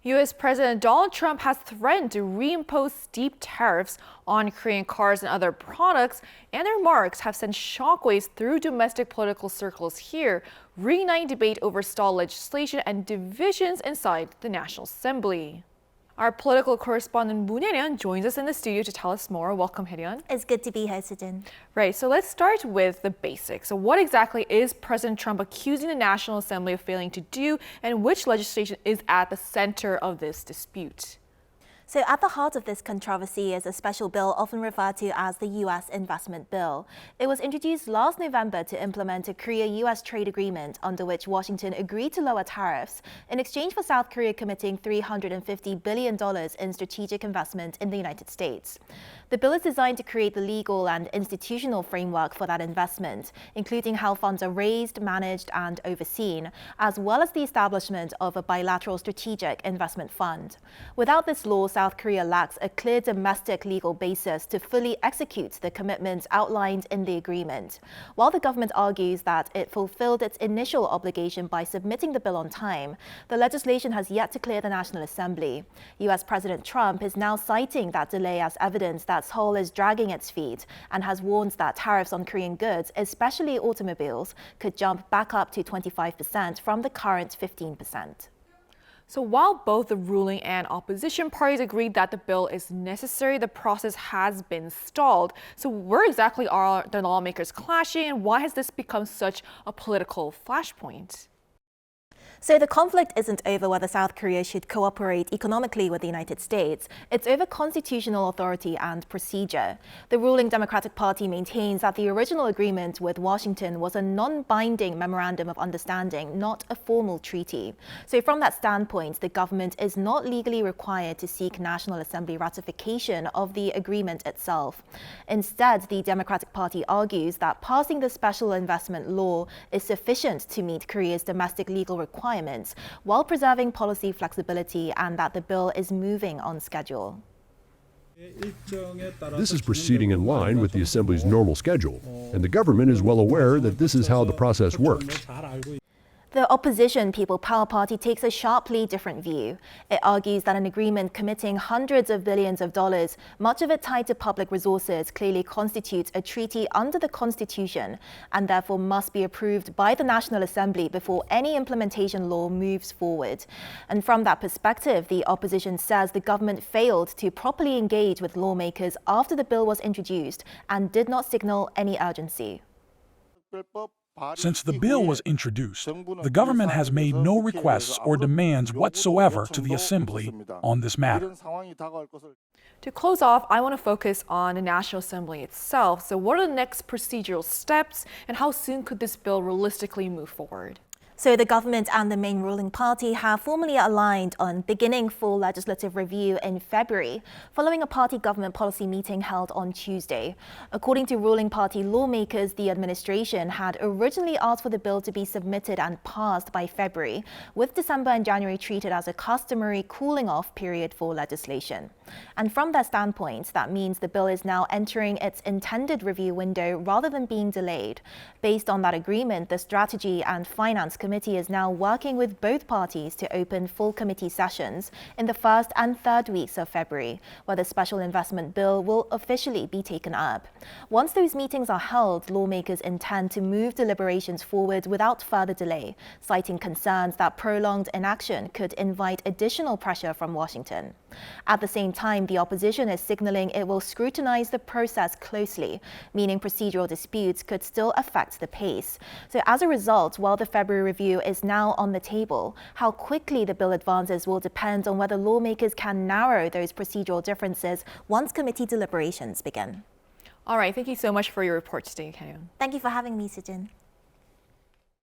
U.S. President Donald Trump has threatened to reimpose steep tariffs on Korean cars and other products, and their remarks have sent shockwaves through domestic political circles here, reigniting debate over stalled legislation and divisions inside the National Assembly. Our political correspondent Moon Hae-ryun joins us in the studio to tell us more. Welcome, Hae-ryun. It's good to be here, Sejin. Right, so let's start with the basics. So what exactly is President Trump accusing the National Assembly of failing to do, and which legislation is at the center of this dispute? So at the heart of this controversy is a special bill often referred to as the U.S. Investment Bill. It was introduced last November to implement a Korea-U.S. trade agreement under which Washington agreed to lower tariffs in exchange for South Korea committing $350 billion in strategic investment in the United States. The bill is designed to create the legal and institutional framework for that investment, including how funds are raised, managed, and overseen, as well as the establishment of a bilateral strategic investment fund. Without this law, South Korea lacks a clear domestic legal basis to fully execute the commitments outlined in the agreement. While the government argues that it fulfilled its initial obligation by submitting the bill on time, the legislation has yet to clear the National Assembly. U.S. President Trump is now citing that delay as evidence that Seoul is dragging its feet and has warned that tariffs on Korean goods, especially automobiles, could jump back up to 25% from the current 15%. So while both the ruling and opposition parties agreed that the bill is necessary, the process has been stalled. So where exactly are the lawmakers clashing, and why has this become such a political flashpoint? So the conflict isn't over whether South Korea should cooperate economically with the United States. It's over constitutional authority and procedure. The ruling Democratic Party maintains that the original agreement with Washington was a non-binding memorandum of understanding, not a formal treaty. So from that standpoint, the government is not legally required to seek National Assembly ratification of the agreement itself. Instead, the Democratic Party argues that passing the special investment law is sufficient to meet Korea's domestic legal requirements while preserving policy flexibility, and that the bill is moving on schedule. This is proceeding in line with the Assembly's normal schedule, and the government is well aware that this is how the process works. The opposition People Power Party takes a sharply different view. It argues that an agreement committing hundreds of billions of dollars, much of it tied to public resources, clearly constitutes a treaty under the Constitution and therefore must be approved by the National Assembly before any implementation law moves forward. And from that perspective, the opposition says the government failed to properly engage with lawmakers after the bill was introduced and did not signal any urgency. Since the bill was introduced, the government has made no requests or demands whatsoever to the Assembly on this matter. To close off, I want to focus on the National Assembly itself. So what are the next procedural steps, and how soon could this bill realistically move forward? So the government and the main ruling party have formally aligned on beginning full legislative review in February, following a party government policy meeting held on Tuesday. According to ruling party lawmakers, the administration had originally asked for the bill to be submitted and passed by February, with December and January treated as a customary cooling-off period for legislation. And from their standpoint, that means the bill is now entering its intended review window rather than being delayed. Based on that agreement, the Strategy and Finance Committee is now working with both parties to open full committee sessions in the first and third weeks of February, where the special investment bill will officially be taken up. Once those meetings are held, lawmakers intend to move deliberations forward without further delay, citing concerns that prolonged inaction could invite additional pressure from Washington. At the same time, the opposition is signaling it will scrutinize the process closely, meaning procedural disputes could still affect the pace. So as a result, while the February review is now on the table, how quickly the bill advances will depend on whether lawmakers can narrow those procedural differences once committee deliberations begin. All right, thank you so much for your report today, Hae-ryun. Thank you for having me, Sejin.